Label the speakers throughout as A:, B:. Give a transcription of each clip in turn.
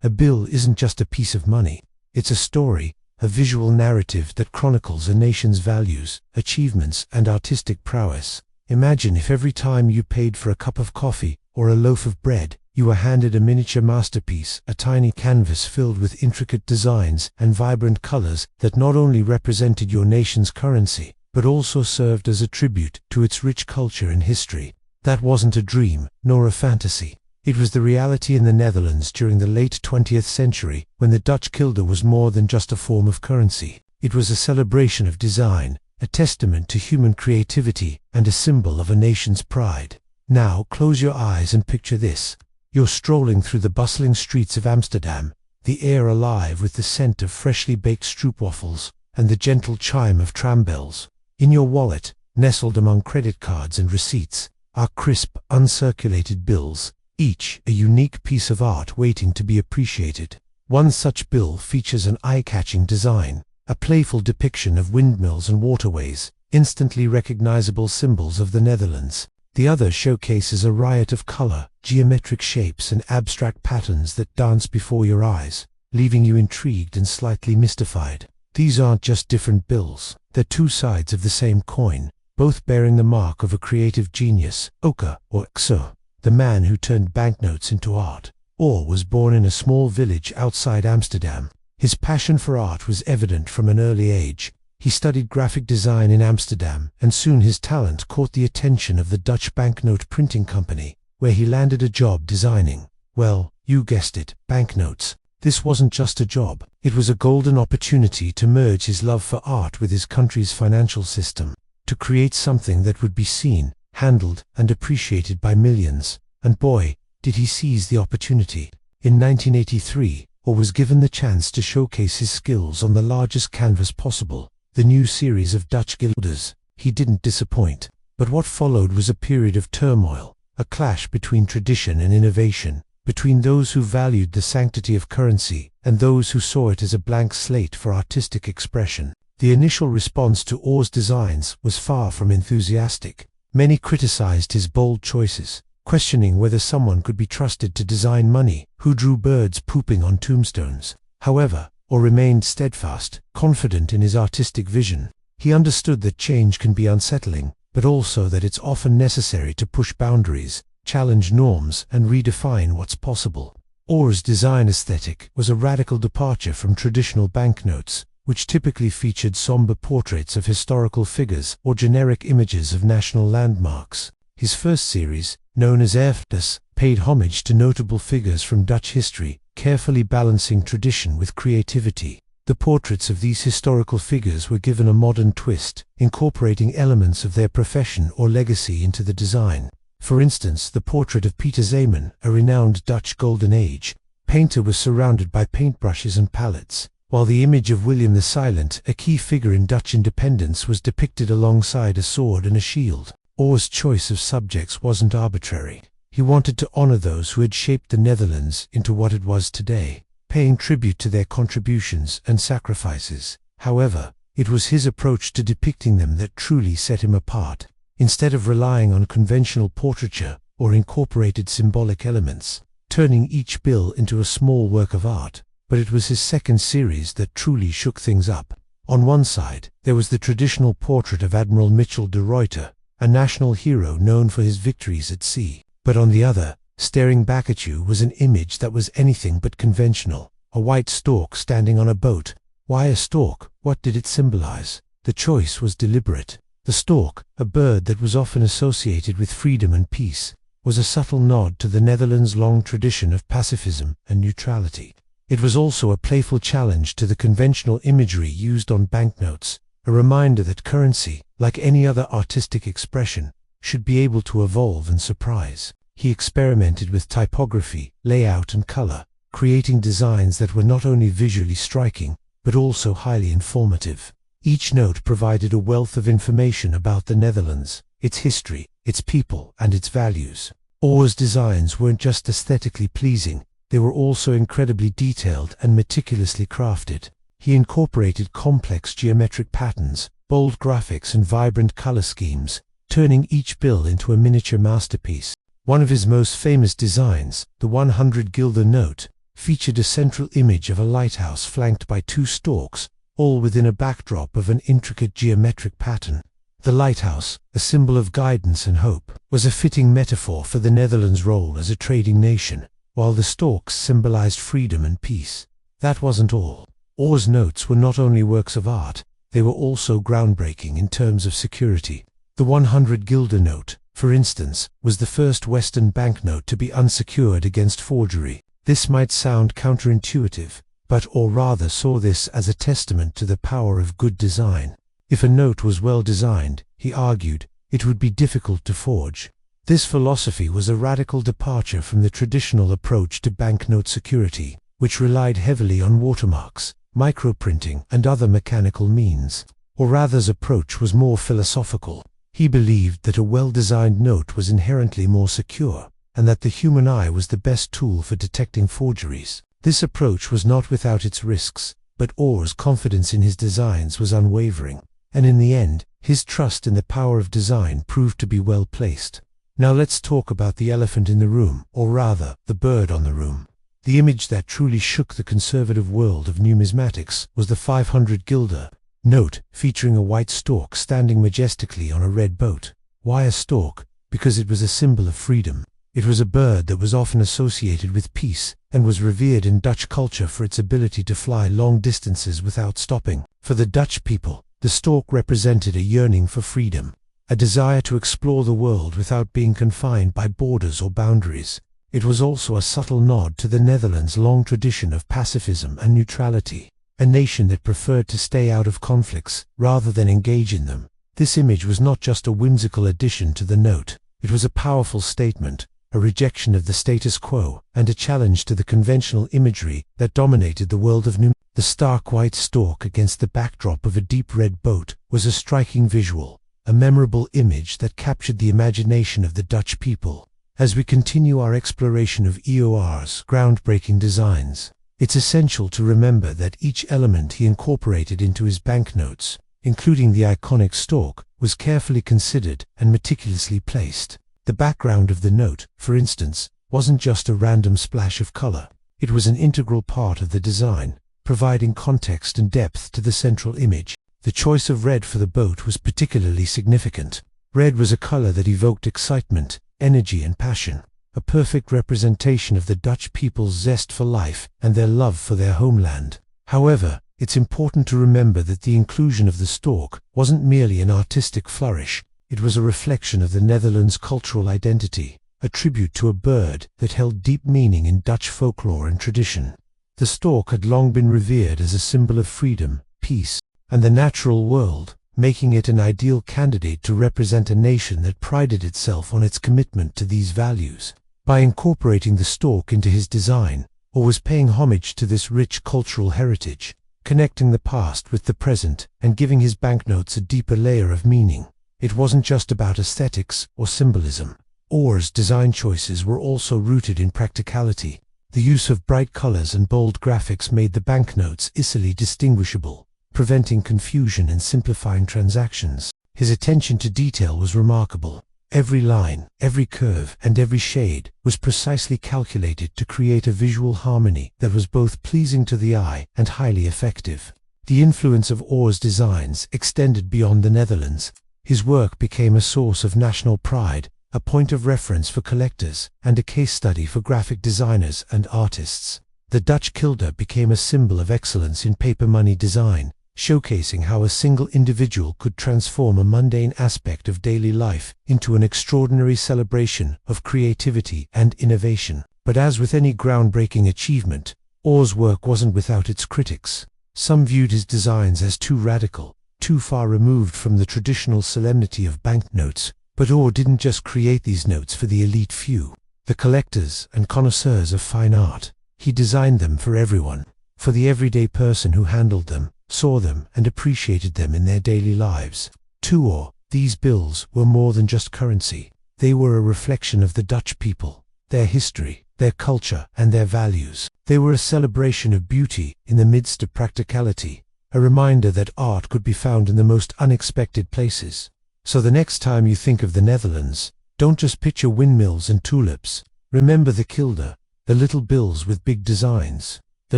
A: A bill isn't just a piece of money. It's a story, a visual narrative that chronicles a nation's values, achievements, and artistic prowess. Imagine if every time you paid for a cup of coffee or a loaf of bread, you were handed a miniature masterpiece, a tiny canvas filled with intricate designs and vibrant colors that not only represented your nation's currency, but also served as a tribute to its rich culture and history. That wasn't a dream, nor a fantasy. It was the reality in the Netherlands during the late 20th century, when the Dutch guilder was more than just a form of currency. It was a celebration of design, a testament to human creativity, and a symbol of a nation's pride. Now close your eyes and picture this. You're strolling through the bustling streets of Amsterdam, the air alive with the scent of freshly baked stroopwafels and the gentle chime of tram bells. In your wallet, nestled among credit cards and receipts, are crisp, uncirculated bills, each a unique piece of art waiting to be appreciated. One such bill features an eye-catching design, a playful depiction of windmills and waterways, instantly recognizable symbols of the Netherlands. The other showcases a riot of color, geometric shapes, and abstract patterns that dance before your eyes, leaving you intrigued and slightly mystified. These aren't just different bills, they're two sides of the same coin, both bearing the mark of a creative genius, Oka or Xo, the man who turned banknotes into art. Orr was born in a small village outside Amsterdam. His passion for art was evident from an early age. He studied graphic design in Amsterdam, and soon his talent caught the attention of the Dutch banknote printing company, where he landed a job designing, well, you guessed it, banknotes. This wasn't just a job, it was a golden opportunity to merge his love for art with his country's financial system, to create something that would be seen, handled, and appreciated by millions. And boy, did he seize the opportunity. In 1983, Orr was given the chance to showcase his skills on the largest canvas possible, the new series of Dutch guilders. He didn't disappoint. But what followed was a period of turmoil, a clash between tradition and innovation, between those who valued the sanctity of currency and those who saw it as a blank slate for artistic expression. The initial response to Orr's designs was far from enthusiastic. Many criticized his bold choices, questioning whether someone could be trusted to design money who drew birds pooping on tombstones. However, Orr remained steadfast, confident in his artistic vision. He understood that change can be unsettling, but also that it's often necessary to push boundaries, challenge norms, and redefine what's possible. Orr's design aesthetic was a radical departure from traditional banknotes, which typically featured somber portraits of historical figures or generic images of national landmarks. His first series, known as Erfenis, paid homage to notable figures from Dutch history, carefully balancing tradition with creativity. The portraits of these historical figures were given a modern twist, incorporating elements of their profession or legacy into the design. For instance, the portrait of Pieter Zeeman, a renowned Dutch Golden Age painter, was surrounded by paintbrushes and palettes, while the image of William the Silent, a key figure in Dutch independence, was depicted alongside a sword and a shield. Orr's choice of subjects wasn't arbitrary. He wanted to honor those who had shaped the Netherlands into what it was today, paying tribute to their contributions and sacrifices. However, it was his approach to depicting them that truly set him apart. Instead of relying on conventional portraiture or incorporated symbolic elements, turning each bill into a small work of art, but it was his second series that truly shook things up. On one side, there was the traditional portrait of Admiral Mitchell de Ruyter, a national hero known for his victories at sea. But on the other, staring back at you, was an image that was anything but conventional. A white stork standing on a boat. Why a stork? What did it symbolize? The choice was deliberate. The stork, a bird that was often associated with freedom and peace, was a subtle nod to the Netherlands' long tradition of pacifism and neutrality. It was also a playful challenge to the conventional imagery used on banknotes, a reminder that currency, like any other artistic expression, should be able to evolve and surprise. He experimented with typography, layout, and color, creating designs that were not only visually striking, but also highly informative. Each note provided a wealth of information about the Netherlands, its history, its people, and its values. Orr's designs weren't just aesthetically pleasing, they were also incredibly detailed and meticulously crafted. He incorporated complex geometric patterns, bold graphics, and vibrant color schemes, turning each bill into a miniature masterpiece. One of his most famous designs, the 100 guilder note, featured a central image of a lighthouse flanked by two storks, all within a backdrop of an intricate geometric pattern. The lighthouse, a symbol of guidance and hope, was a fitting metaphor for the Netherlands' role as a trading nation, while the storks symbolized freedom and peace. That wasn't all. Orr's notes were not only works of art, they were also groundbreaking in terms of security. The 100 guilder note, for instance, was the first Western banknote to be unsecured against forgery. This might sound counterintuitive, but Orr rather saw this as a testament to the power of good design. If a note was well designed, he argued, it would be difficult to forge. This philosophy was a radical departure from the traditional approach to banknote security, which relied heavily on watermarks, microprinting, and other mechanical means. Orr's approach was more philosophical. He believed that a well-designed note was inherently more secure, and that the human eye was the best tool for detecting forgeries. This approach was not without its risks, but Orr's confidence in his designs was unwavering, and in the end, his trust in the power of design proved to be well placed. Now let's talk about the elephant in the room, or rather, the bird on the room. The image that truly shook the conservative world of numismatics was the 500 guilder note, featuring a white stork standing majestically on a red boat. Why a stork? Because it was a symbol of freedom. It was a bird that was often associated with peace, and was revered in Dutch culture for its ability to fly long distances without stopping. For the Dutch people, the stork represented a yearning for freedom, a desire to explore the world without being confined by borders or boundaries. It was also a subtle nod to the Netherlands' long tradition of pacifism and neutrality, a nation that preferred to stay out of conflicts rather than engage in them. This image was not just a whimsical addition to the note, it was a powerful statement, a rejection of the status quo, and a challenge to the conventional imagery that dominated the world of numismatics. The stark white stork against the backdrop of a deep red boat was a striking visual, a memorable image that captured the imagination of the Dutch people. As we continue our exploration of Orr's groundbreaking designs, it's essential to remember that each element he incorporated into his banknotes, including the iconic stork, was carefully considered and meticulously placed. The background of the note, for instance, wasn't just a random splash of color. It was an integral part of the design, providing context and depth to the central image. The choice of red for the boat was particularly significant. Red was a color that evoked excitement, energy, and passion, a perfect representation of the Dutch people's zest for life and their love for their homeland. However, it's important to remember that the inclusion of the stork wasn't merely an artistic flourish, it was a reflection of the Netherlands' cultural identity, a tribute to a bird that held deep meaning in Dutch folklore and tradition. The stork had long been revered as a symbol of freedom, peace, and the natural world, making it an ideal candidate to represent a nation that prided itself on its commitment to these values. By incorporating the stork into his design, Orr was paying homage to this rich cultural heritage, connecting the past with the present and giving his banknotes a deeper layer of meaning. It wasn't just about aesthetics or symbolism. Orr's design choices were also rooted in practicality. The use of bright colors and bold graphics made the banknotes easily distinguishable, preventing confusion and simplifying transactions. His attention to detail was remarkable. Every line, every curve, and every shade was precisely calculated to create a visual harmony that was both pleasing to the eye and highly effective. The influence of Orr's designs extended beyond the Netherlands. His work became a source of national pride, a point of reference for collectors, and a case study for graphic designers and artists. The Dutch guilder became a symbol of excellence in paper money design, showcasing how a single individual could transform a mundane aspect of daily life into an extraordinary celebration of creativity and innovation. But as with any groundbreaking achievement, Orr's work wasn't without its critics. Some viewed his designs as too radical, too far removed from the traditional solemnity of banknotes. But Orr didn't just create these notes for the elite few, the collectors and connoisseurs of fine art. He designed them for everyone, for the everyday person who handled them, saw them, and appreciated them in their daily lives. To Orr, these bills were more than just currency. They were a reflection of the Dutch people, their history, their culture, and their values. They were a celebration of beauty in the midst of practicality, a reminder that art could be found in the most unexpected places. So the next time you think of the Netherlands, don't just picture windmills and tulips. Remember the guilder, the little bills with big designs, the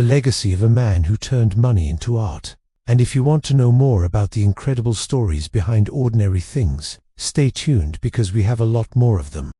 A: legacy of a man who turned money into art. And if you want to know more about the incredible stories behind ordinary things, stay tuned because we have a lot more of them.